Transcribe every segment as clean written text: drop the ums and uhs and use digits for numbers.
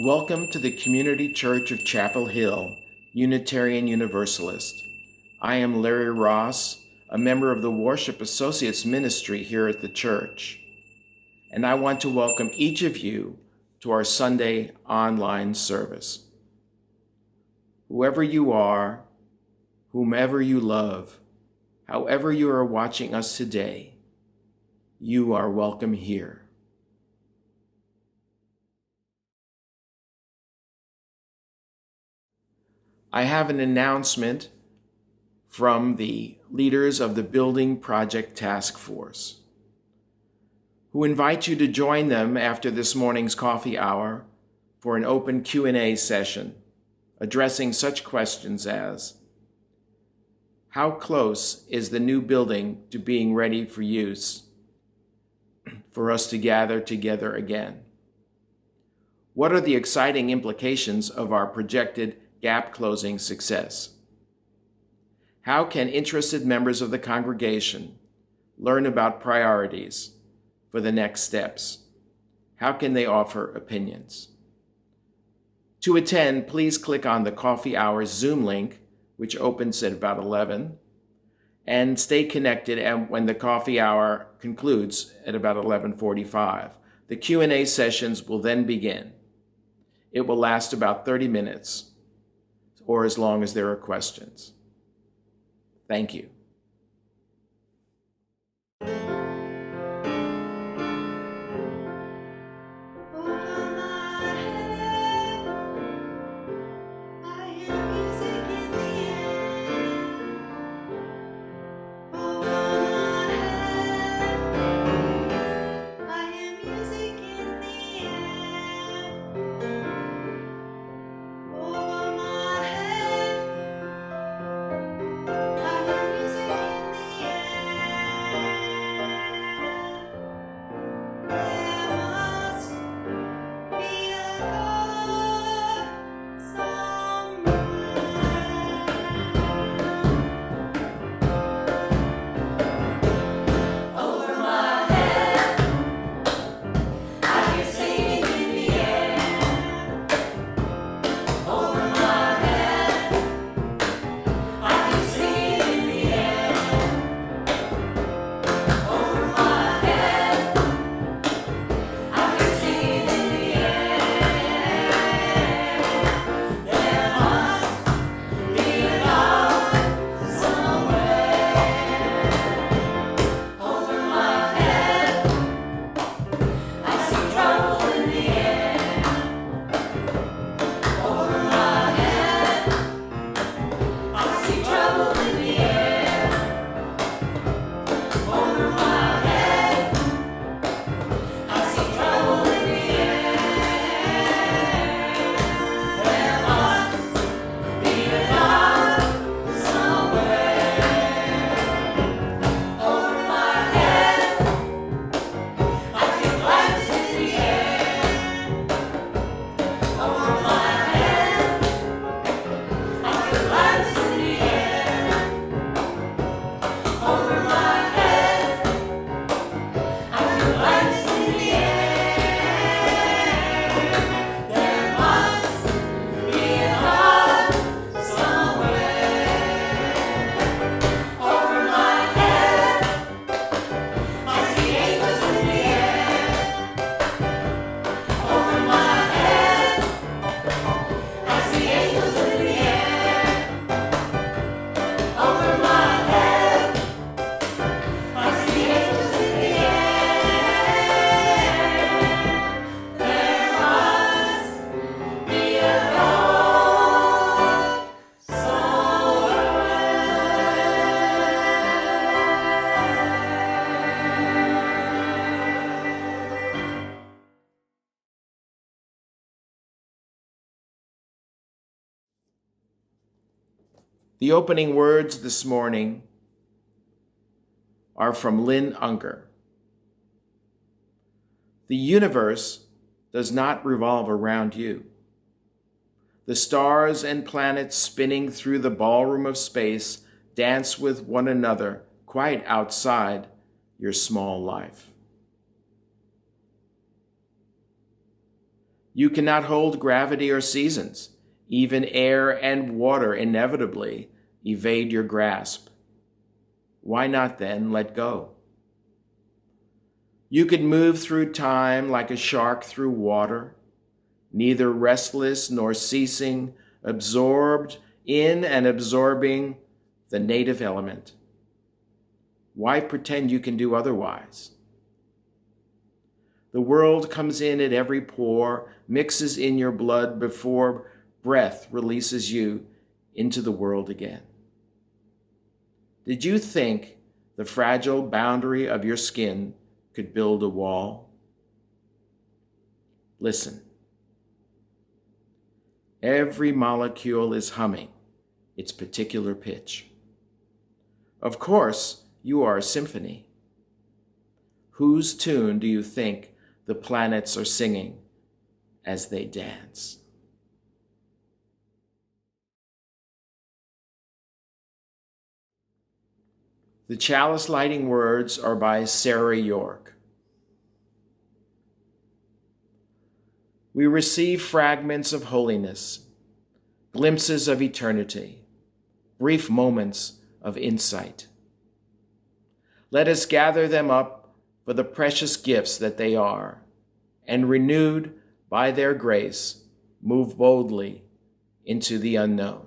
Welcome to the Community Church of Chapel Hill, Unitarian Universalist. I am Larry Ross, a member of the Worship Associates Ministry here at the church, and I want to welcome each of you to our Sunday online service. Whoever you are, whomever you love, however you are watching us today, you are welcome here. I have an announcement from the leaders of the Building Project Task Force, who invite you to join them after this morning's coffee hour for an open Q&A session addressing such questions as: how close is the new building to being ready for use for us to gather together again? What are the exciting implications of our projected gap closing success? How can interested members of the congregation learn about priorities for the next steps? How can they offer opinions? To attend, please click on the Coffee Hour Zoom link, which opens at about 11, and stay connected when the coffee hour concludes at about 11:45. The Q&A sessions will then begin. It will last about 30 minutes, or as long as there are questions. Thank you. The opening words this morning are from Lynn, Unger. The universe does not revolve around you. The stars and planets spinning through the ballroom of space dance with one another quite outside your small life. You cannot hold gravity or seasons. Even air and water inevitably evade your grasp. Why not then let go? You could move through time like a shark through water, neither restless nor ceasing, absorbed in and absorbing the native element. Why pretend you can do otherwise? The world comes in at every pore, mixes in your blood before breath releases you into the world again. Did you think the fragile boundary of your skin could build a wall? Listen. Every molecule is humming its particular pitch. Of course, you are a symphony. Whose tune do you think the planets are singing as they dance? The chalice lighting words are by Sarah York. We receive fragments of holiness, glimpses of eternity, brief moments of insight. Let us gather them up for the precious gifts that they are, and renewed by their grace, move boldly into the unknown.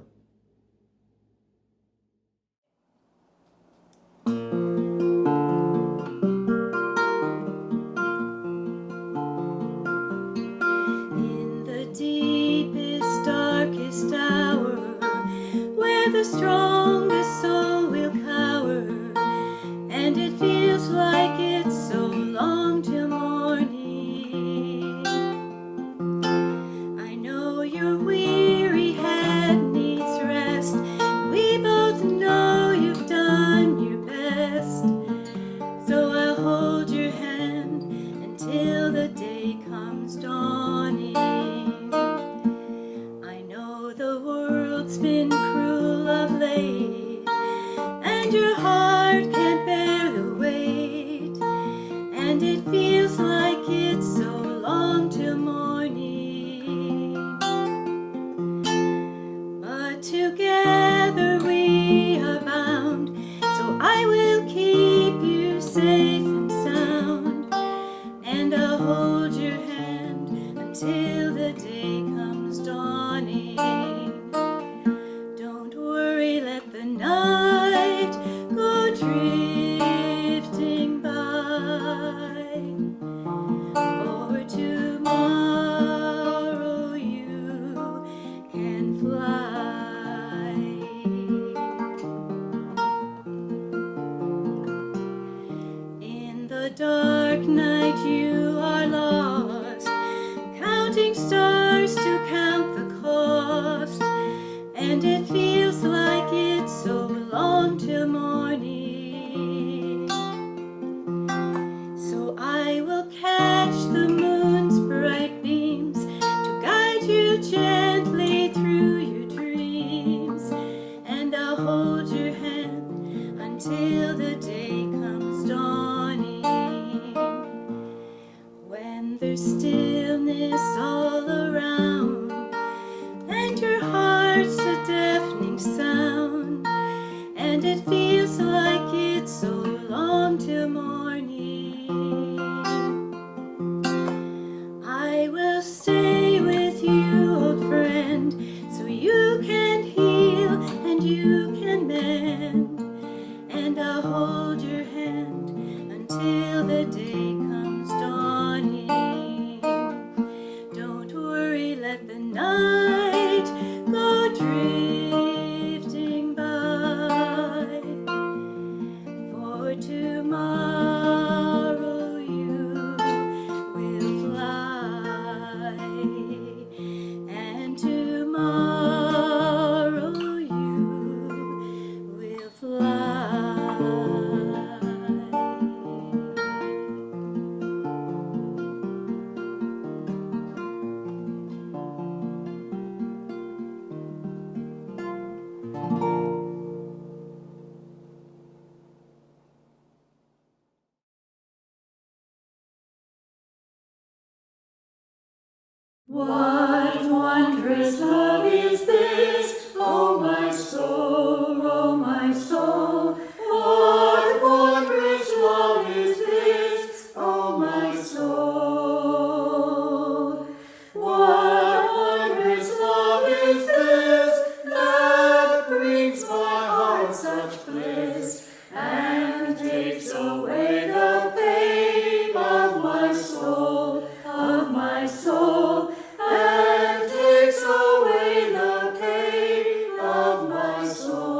The strongest soul will cower, and it feels like it's so long till morning. I know your weary head needs rest. We both know you've done your best. So I'll hold your hand until the day comes dawning. I know the world's been cruel of late, and your heart can't bear the weight, and it feels like it's so long till morning. But together we are bound, so I will keep you safe and sound, and I'll hold your hand until the day comes dawning. Let the night go drifting by, for tomorrow you can fly. In the dark night you are lost, counting stars to count the cost, and it feels like it's so long What wondrous love is this, O my soul, O my soul? What wondrous love is this, O my soul? What wondrous love is this that brings my heart such bliss and takes away the pain of my soul, and takes away the pain of my soul.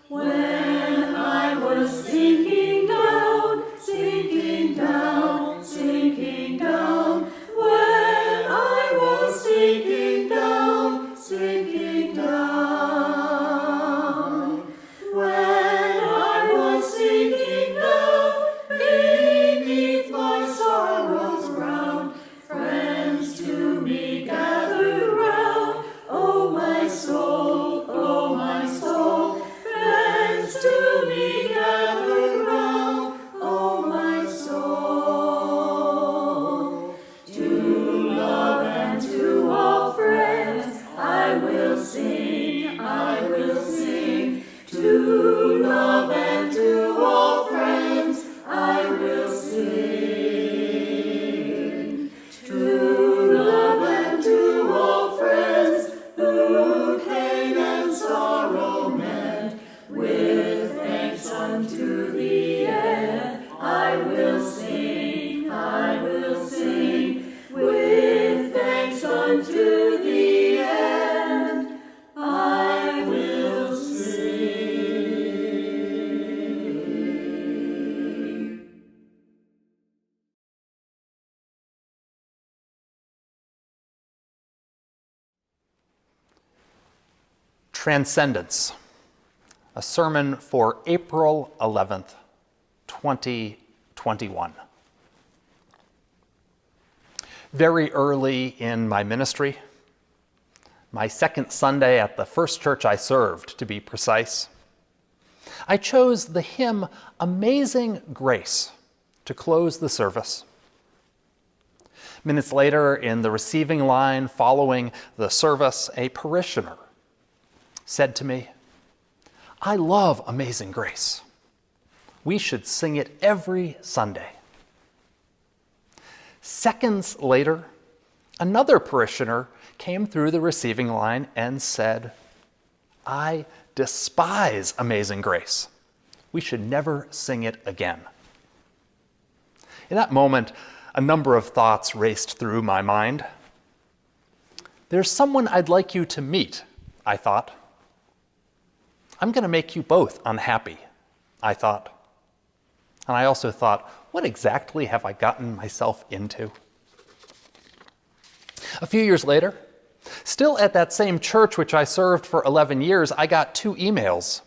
When I was sinking down, sinking down, sinking down, when I was sinking down, sinking down, when I was sinking down beneath my sorrow's ground, friends to me gathered round. Oh my soul, oh my soul, friends to me gathered round. Oh my soul, to love and to all friends I will sing, I will sing. To love and to all friends I will sing. To love and to all friends who pain and sorrow mend, with thanks unto the end I will sing, I will sing. With thanks unto the end I will sing. Transcendence, a sermon for April 11th, 2021. Very early in my ministry, my second Sunday at the first church I served, to be precise, I chose the hymn Amazing Grace to close the service. Minutes later, in the receiving line following the service, a parishioner said to me, "I love Amazing Grace. We should sing it every Sunday." Seconds later, another parishioner came through the receiving line and said, "I despise Amazing Grace. We should never sing it again." In that moment, a number of thoughts raced through my mind. There's someone I'd like you to meet, I thought. I'm going to make you both unhappy, I thought. And I also thought, what exactly have I gotten myself into? A few years later, still at that same church which I served for 11 years, I got 2 emails.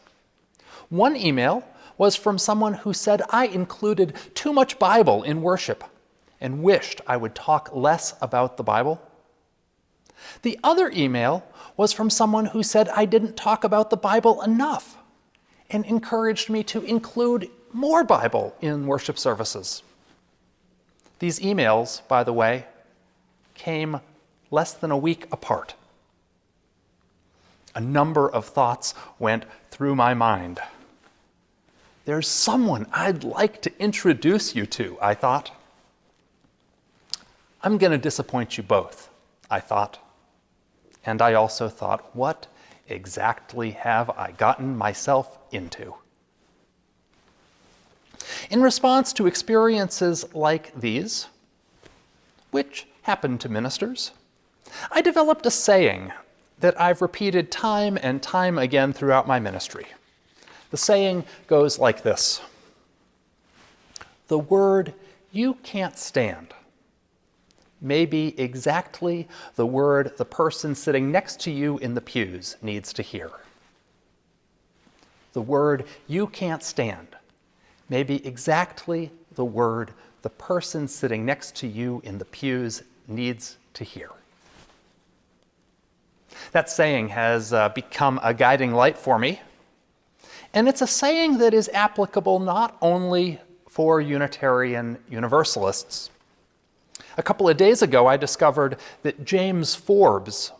One email was from someone who said I included too much Bible in worship and wished I would talk less about the Bible. The other email was from someone who said I didn't talk about the Bible enough and encouraged me to include more Bible in worship services. These emails, by the way, came less than a week apart. A number of thoughts went through my mind. There's someone I'd like to introduce you to, I thought. I'm going to disappoint you both, I thought. And I also thought, what exactly have I gotten myself into? In response to experiences like these, which happen to ministers, I developed a saying that I've repeated time and time again throughout my ministry. The saying goes like this: the word "you can't stand" may be exactly the word the person sitting next to you in the pews needs to hear. The word "you can't stand" may be exactly the word the person sitting next to you in the pews needs to hear. That saying has become a guiding light for me, and it's a saying that is applicable not only for Unitarian Universalists, A couple of days ago, I discovered that James Forbes,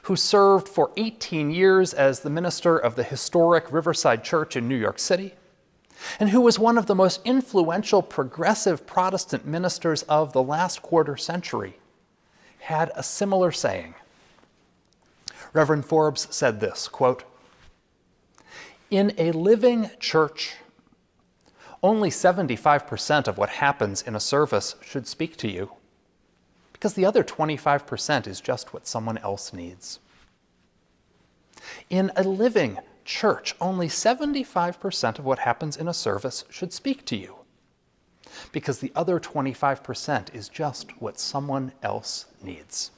who served for 18 years as the minister of the historic Riverside Church in New York City, and who was one of the most influential progressive Protestant ministers of the last quarter century, had a similar saying. Reverend Forbes said this, quote, "In a living church, only 75% of what happens in a service should speak to you, because the other 25% is just what someone else needs. In a living church, only 75% of what happens in a service should speak to you, because the other 25% is just what someone else needs."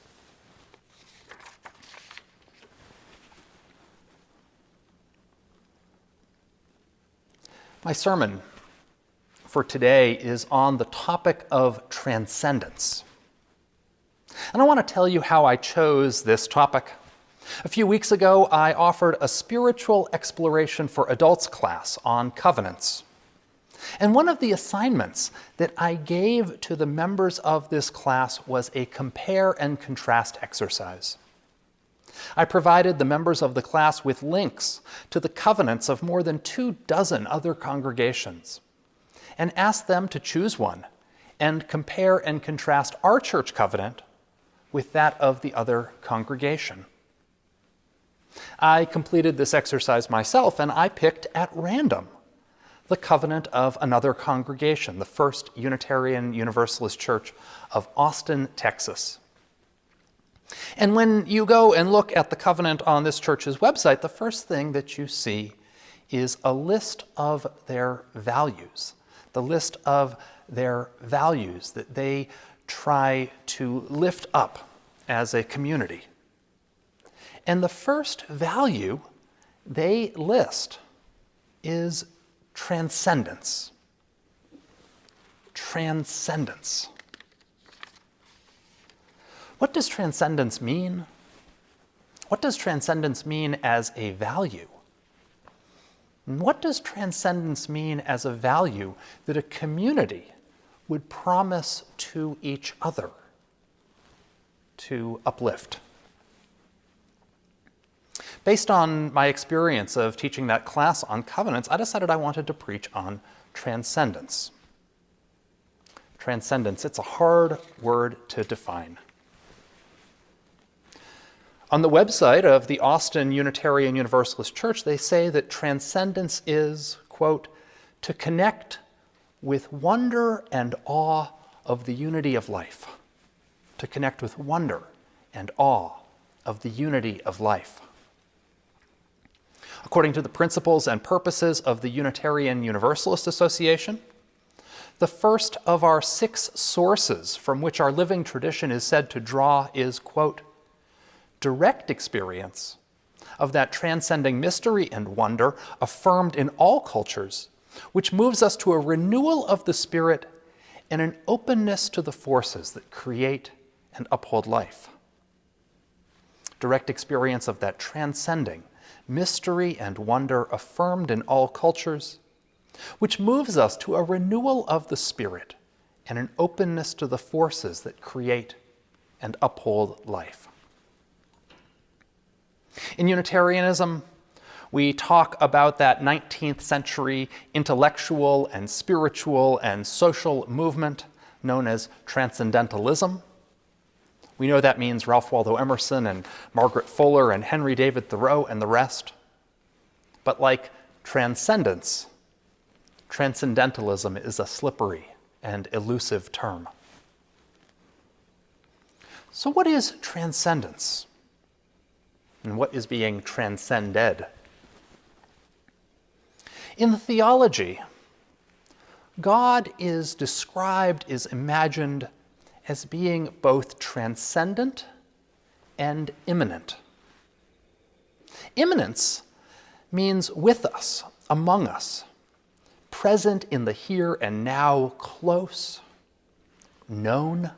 My sermon for today is on the topic of transcendence. And I want to tell you how I chose this topic. A few weeks ago, I offered a spiritual exploration for adults class on covenants. And one of the assignments that I gave to the members of this class was a compare and contrast exercise. I provided the members of the class with links to the covenants of more than 24 other congregations and asked them to choose one and compare and contrast our church covenant with that of the other congregation. I completed this exercise myself, and I picked at random the covenant of another congregation, the First Unitarian Universalist Church of Austin, Texas. And when you go and look at the covenant on this church's website, the first thing that you see is a list of their values, the list of their values that they try to lift up as a community. And the first value they list is transcendence. Transcendence. What does transcendence mean? What does transcendence mean as a value? And what does transcendence mean as a value that a community would promise to each other to uplift? Based on my experience of teaching that class on covenants, I decided I wanted to preach on transcendence. Transcendence, it's a hard word to define. On the website of the Austin Unitarian Universalist Church, they say that transcendence is, quote, to connect with wonder and awe of the unity of life. To connect with wonder and awe of the unity of life. According to the principles and purposes of the Unitarian Universalist Association, the first of our 6 sources from which our living tradition is said to draw is, quote, direct experience of that transcending mystery and wonder affirmed in all cultures, which moves us to a renewal of the spirit and an openness to the forces that create and uphold life. Direct experience of that transcending mystery and wonder affirmed in all cultures, which moves us to a renewal of the spirit and an openness to the forces that create and uphold life. In Unitarianism, we talk about that 19th century intellectual and spiritual and social movement known as Transcendentalism. We know that means Ralph Waldo Emerson and Margaret Fuller and Henry David Thoreau and the rest. But like transcendence, transcendentalism is a slippery and elusive term. So what is transcendence? And what is being transcended? In the theology, God is described, is imagined as being both transcendent and immanent. Immanence means with us, among us, present in the here and now, close, known.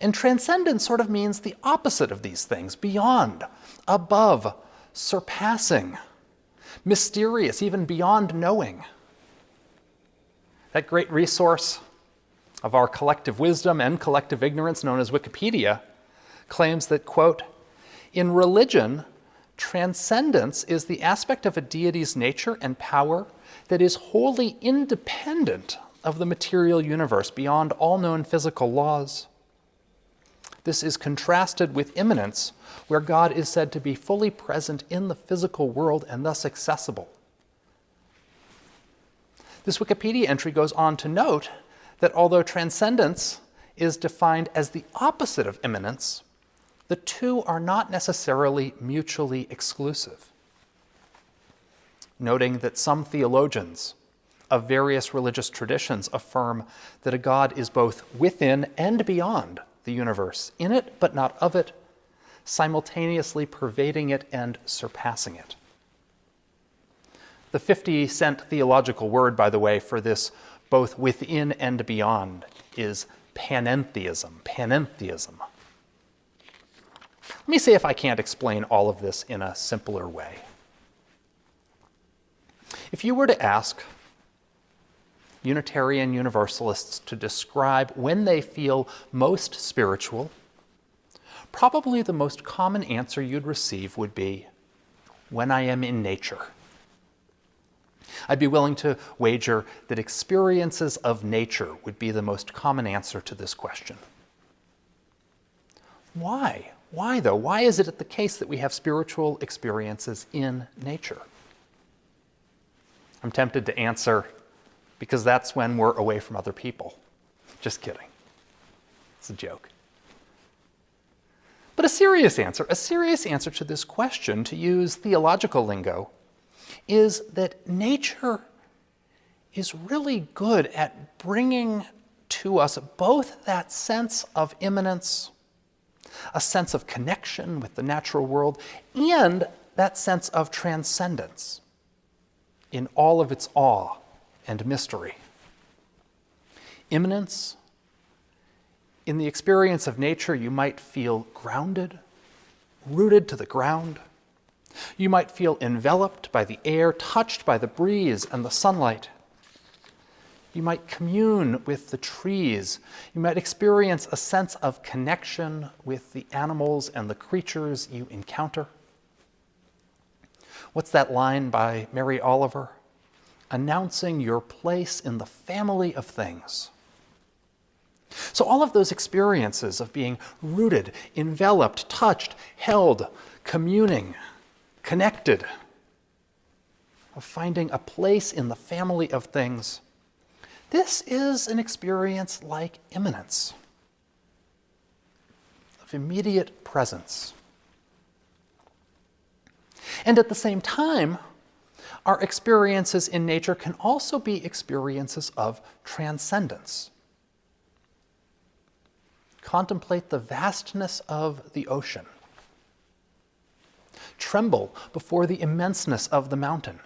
And transcendence sort of means the opposite of these things, beyond, above, surpassing, mysterious, even beyond knowing. That great resource of our collective wisdom and collective ignorance, known as Wikipedia, claims that, quote, in religion, transcendence is the aspect of a deity's nature and power that is wholly independent of the material universe, beyond all known physical laws. This is contrasted with immanence, where God is said to be fully present in the physical world and thus accessible. This Wikipedia entry goes on to note that although transcendence is defined as the opposite of immanence, the two are not necessarily mutually exclusive. Noting that some theologians of various religious traditions affirm that a God is both within and beyond the universe, in it but not of it, simultaneously pervading it and surpassing it. The 50-cent theological word, by the way, for this both within and beyond is panentheism. Panentheism. Let me see if I can't explain all of this in a simpler way. If you were to ask Unitarian Universalists to describe when they feel most spiritual, probably the most common answer you'd receive would be, when I am in nature. I'd be willing to wager that experiences of nature would be the most common answer to this question. Why? Why, though? Why is it the case that we have spiritual experiences in nature? I'm tempted to answer, because that's when we're away from other people. Just kidding. It's a joke. But a serious answer to this question, to use theological lingo, is that nature is really good at bringing to us both that sense of immanence, a sense of connection with the natural world, and that sense of transcendence in all of its awe and mystery. Immanence, in the experience of nature, you might feel grounded, rooted to the ground. You might feel enveloped by the air, touched by the breeze and the sunlight. You might commune with the trees. You might experience a sense of connection with the animals and the creatures you encounter. What's that line by Mary Oliver? Announcing your place in the family of things. So all of those experiences of being rooted, enveloped, touched, held, communing, connected, of finding a place in the family of things, this is an experience like immanence, of immediate presence. And at the same time, our experiences in nature can also be experiences of transcendence. Contemplate the vastness of the ocean. Tremble before the immenseness of the mountain.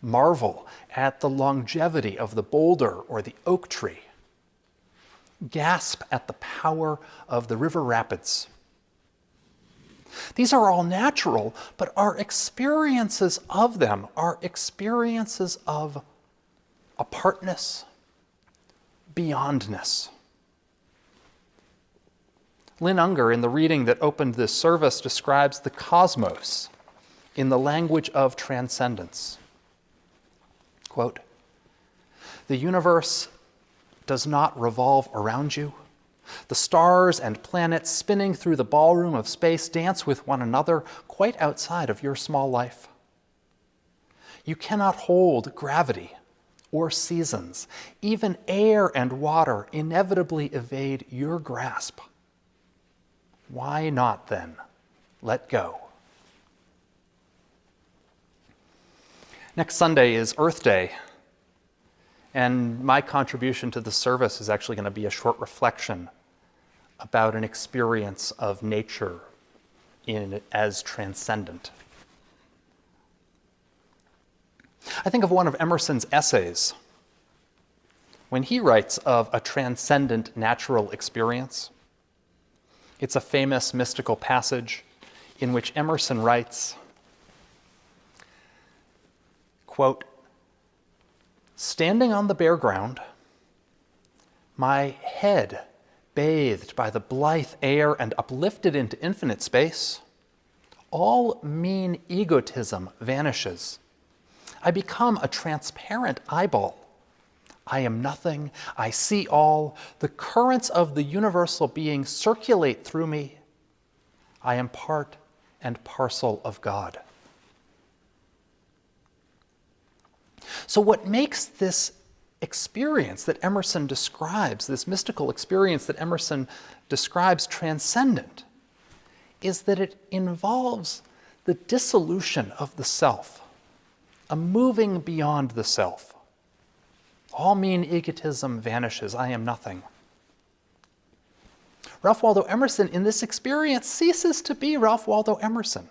Marvel at the longevity of the boulder or the oak tree. Gasp at the power of the river rapids. These are all natural, but our experiences of them are experiences of apartness, beyondness. Lynn Unger, in the reading that opened this service, describes the cosmos in the language of transcendence. Quote, "The universe does not revolve around you. The stars and planets spinning through the ballroom of space dance with one another quite outside of your small life. You cannot hold gravity or seasons. Even air and water inevitably evade your grasp. Why not, then, let go?" Next Sunday is Earth Day, and my contribution to the service is actually going to be a short reflection about an experience of nature as transcendent. I think of one of Emerson's essays when he writes of a transcendent natural experience. It's a famous mystical passage in which Emerson writes, quote, "Standing on the bare ground, my head bathed by the blithe air and uplifted into infinite space, all mean egotism vanishes. I become a transparent eyeball. I am nothing, I see all. The currents of the universal being circulate through me. I am part and parcel of God. So what makes this experience that Emerson describes, this mystical experience that Emerson describes transcendent, is that it involves the dissolution of the self, a moving beyond the self. All mean egotism vanishes. I am nothing. Ralph Waldo Emerson in this experience ceases to be Ralph Waldo Emerson.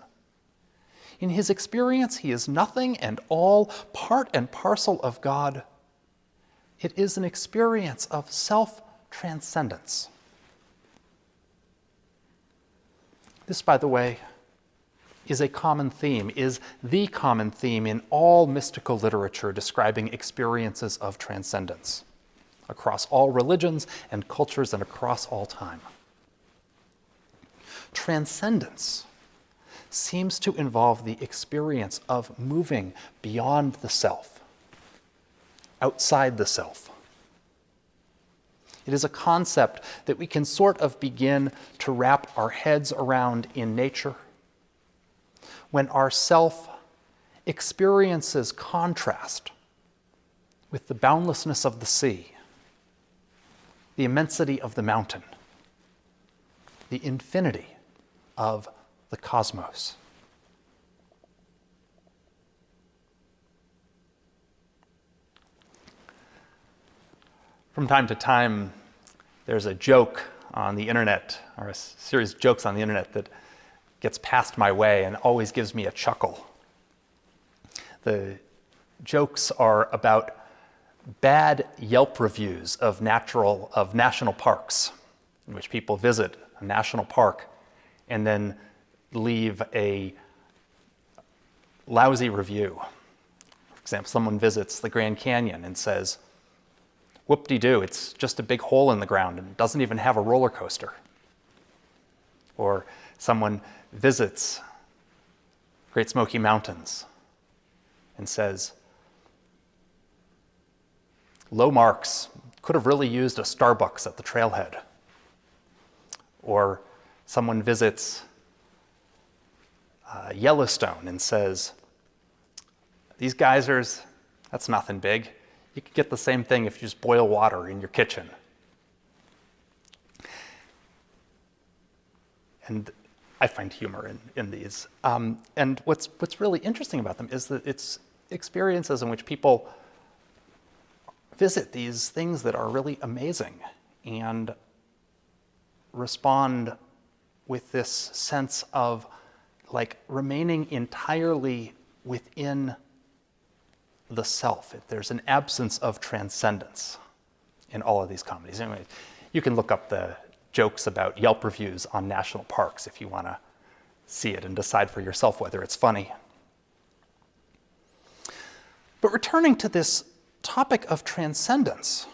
In his experience, he is nothing and all, part and parcel of God. It is an experience of self-transcendence. This, by the way, is a common theme, is the common theme in all mystical literature describing experiences of transcendence across all religions and cultures and across all time. Transcendence seems to involve the experience of moving beyond the self, outside the self. It is a concept that we can sort of begin to wrap our heads around in nature when our self experiences contrast with the boundlessness of the sea, the immensity of the mountain, the infinity of the cosmos. From time to time, there's a joke on the internet, or a series of jokes on the internet that gets passed my way and always gives me a chuckle. The jokes are about bad Yelp reviews of national parks, in which people visit a national park and then leave a lousy review. For example, someone visits the Grand Canyon and says, "Whoop-de-doo, it's just a big hole in the ground and it doesn't even have a roller coaster." Or someone visits Great Smoky Mountains and says, "Low marks, could have really used a Starbucks at the trailhead." Or someone visits Yellowstone and says, "These geysers, that's nothing big. You could get the same thing if you just boil water in your kitchen." And I find humor in these. And what's really interesting about them is that it's experiences in which people visit these things that are really amazing and respond with this sense of like remaining entirely within the self. There's an absence of transcendence in all of these comedies. Anyway, you can look up the jokes about Yelp reviews on national parks if you want to see it and decide for yourself whether it's funny. But returning to this topic of transcendence,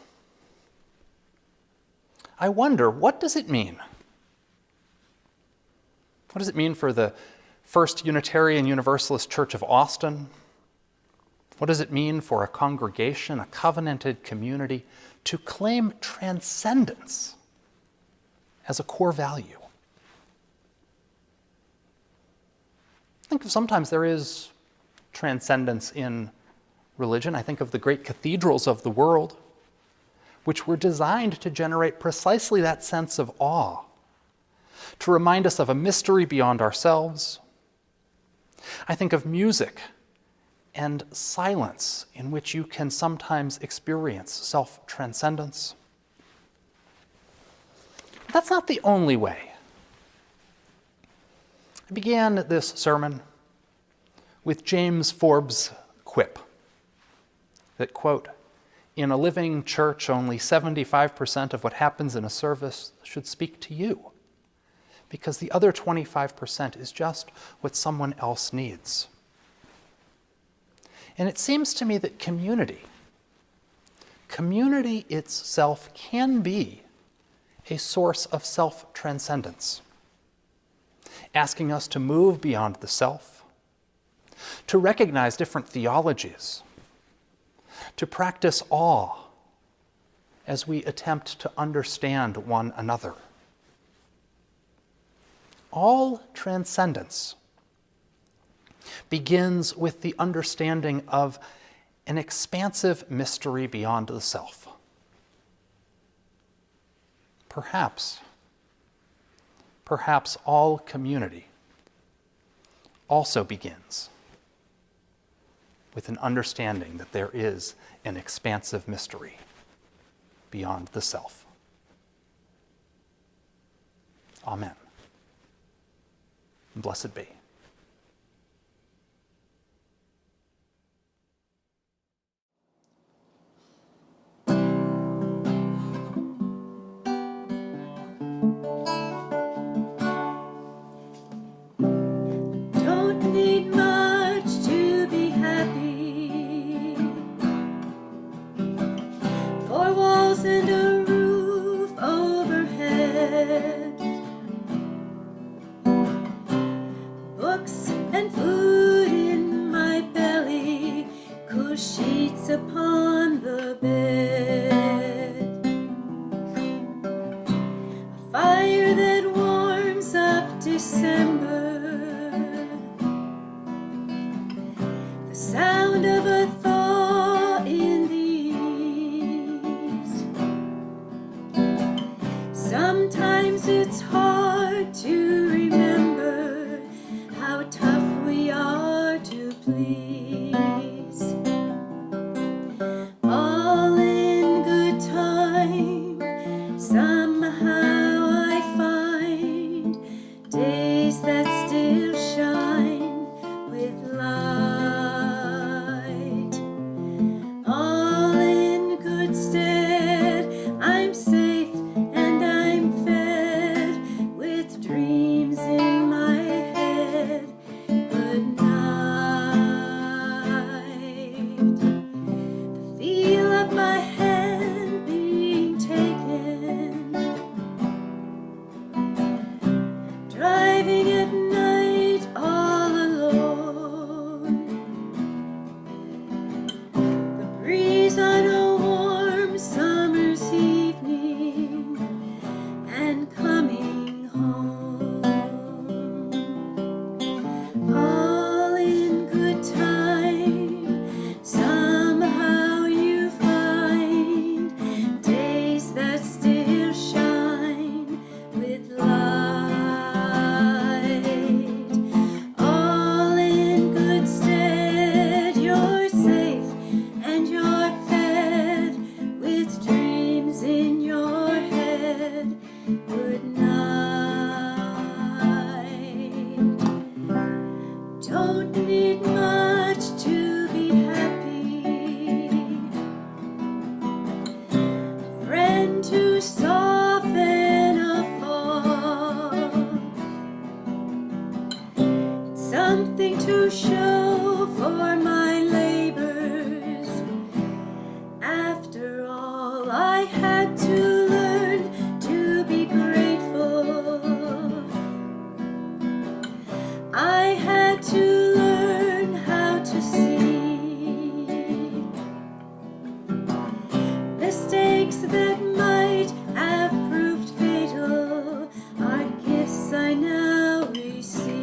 I wonder, what does it mean? What does it mean for the First Unitarian Universalist Church of Austin? What does it mean for a congregation, a covenanted community, to claim transcendence as a core value? I think sometimes there is transcendence in religion. I think of the great cathedrals of the world, which were designed to generate precisely that sense of awe, to remind us of a mystery beyond ourselves. I think of music and silence in which you can sometimes experience self-transcendence. But that's not the only way. I began this sermon with James Forbes' quip that, quote, "In a living church, only 75% of what happens in a service should speak to you, because the other 25% is just what someone else needs." And it seems to me that community, community itself can be a source of self-transcendence, asking us to move beyond the self, to recognize different theologies, to practice awe as we attempt to understand one another. All transcendence begins with the understanding of an expansive mystery beyond the self. Perhaps all community also begins with an understanding that there is an expansive mystery beyond the self. Amen. And blessed be. Don't need much to be happy. 4 walls and a roof overhead. Books and food in my belly. Cush sheets upon the bed. A fire that warms up December. The sound of a thaw in the east. Sometimes it's hard to remember how tough we are to please. All in good time, somehow I find days that still shine with light. All in good stead, I'm safe and I'm fed with dreams in my head. Good night. The feel of my hand being taken. Driving at night all alone. The breeze on a warm summer's evening and coming home. All in good time, somehow you find days that still shine with light. All in good stead, you're safe and you're fed with dreams in your head. Good night. Don't need much to be happy. A friend to soften a fog. Something to show for my labors. After all, I had to learn to be grateful. I had to learn how to see mistakes that might have proved fatal are gifts I now receive.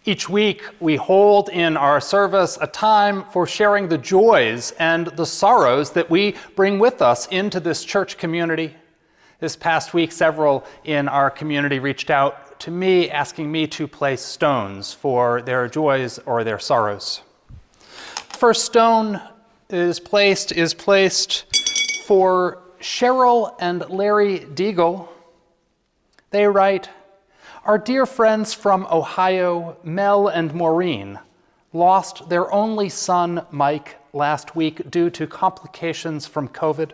Each week, we hold in our service a time for sharing the joys and the sorrows that we bring with us into this church community. This past week, several in our community reached out to me, asking me to place stones for their joys or their sorrows. First stone is placed for Cheryl and Larry Diegel. They write, "Our dear friends from Ohio, Mel and Maureen, lost their only son, Mike, last week due to complications from COVID.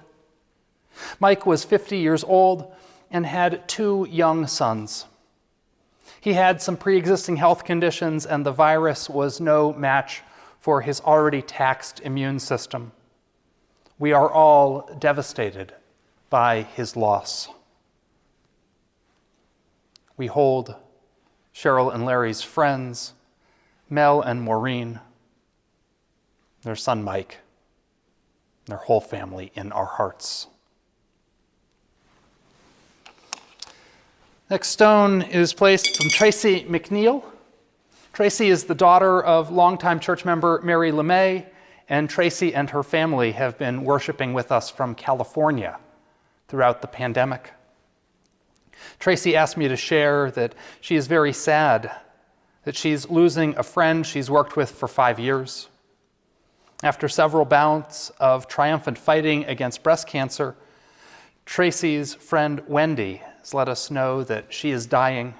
Mike was 50 years old and had 2 young sons. He had some pre-existing health conditions, and the virus was no match for his already taxed immune system. We are all devastated by his loss." We hold Cheryl and Larry's friends, Mel and Maureen, their son Mike, their whole family in our hearts. Next stone is placed from Tracy McNeil. Tracy is the daughter of longtime church member Mary LeMay, and Tracy and her family have been worshiping with us from California throughout the pandemic. Tracy asked me to share that she is very sad that she's losing a friend she's worked with for 5 years. After several bouts of triumphant fighting against breast cancer, Tracy's friend Wendy has let us know that she is dying.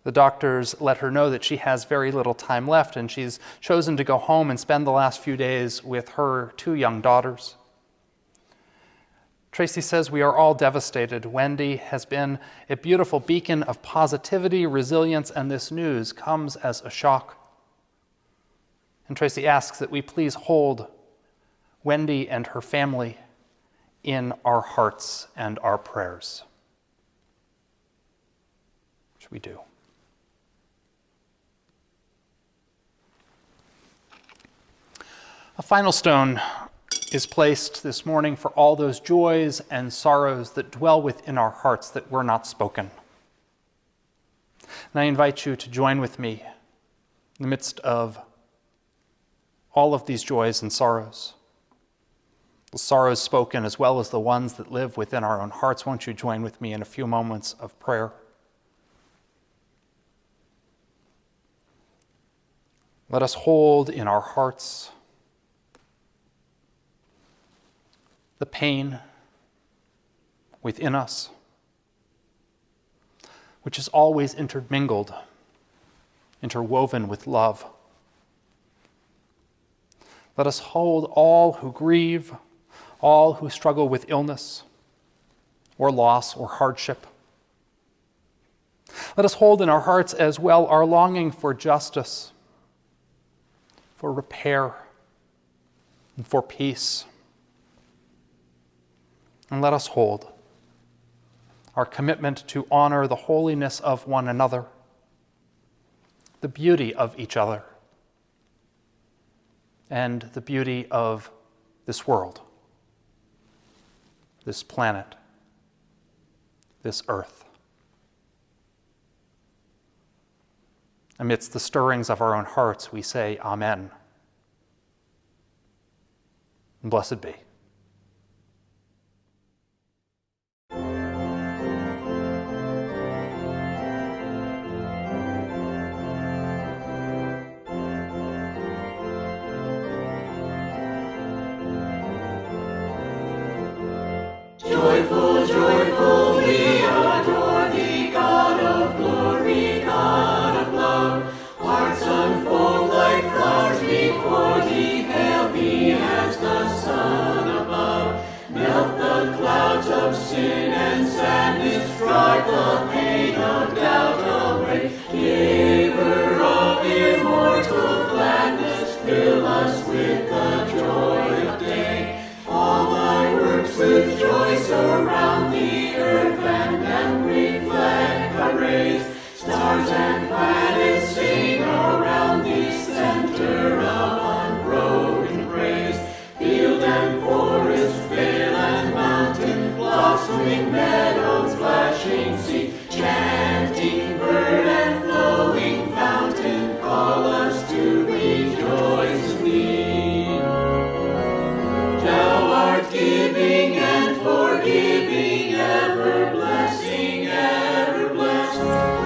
The doctors let her know that she has very little time left, and she's chosen to go home and spend the last few days with her 2 young daughters. Tracy says, "We are all devastated. Wendy has been a beautiful beacon of positivity, resilience, and this news comes as a shock." And Tracy asks that we please hold Wendy and her family in our hearts and our prayers. Which we do. A final stone is placed this morning for all those joys and sorrows that dwell within our hearts that were not spoken. And I invite you to join with me in the midst of all of these joys and sorrows. The sorrows spoken as well as the ones that live within our own hearts. Won't you join with me in a few moments of prayer? Let us hold in our hearts the pain within us, which is always intermingled, interwoven with love. Let us hold all who grieve, all who struggle with illness or loss or hardship. Let us hold in our hearts as well our longing for justice, for repair, and for peace. And let us hold our commitment to honor the holiness of one another, the beauty of each other, and the beauty of this world, this planet, this earth. Amidst the stirrings of our own hearts, we say, Amen. And blessed be. Joyful, joyful, we adore thee, God of glory, God of love. Hearts unfold like flowers before thee, hail thee as the sun above. Melt the clouds of sin and sadness, drive the pain of doubt away. Giver of immortal gladness, fill us with the joy of day. All thy works with joy surround the earth and reflect thy rays. Stars and planets sing around thee, center of unbroken praise. Field and forest, vale and mountain, blossoming meadows, flashing sea, chanting bird and flowing fountain, call us to rejoice in thee. Thou art giving and forgiving, ever blessing, ever blessed.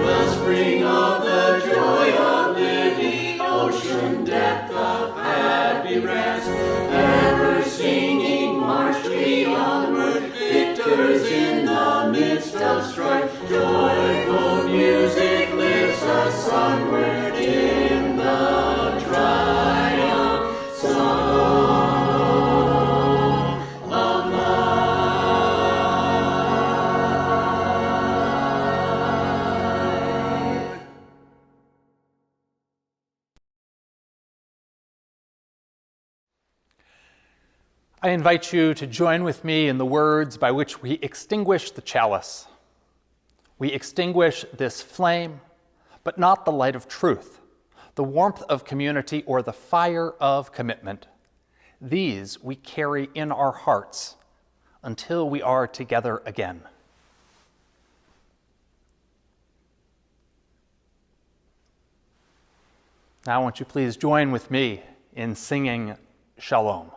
sunward in the triumph song of life. I invite you to join with me in the words by which we extinguish the chalice. We extinguish this flame, but not the light of truth, the warmth of community, or the fire of commitment. These we carry in our hearts until we are together again. Now, won't you please join with me in singing Shalom.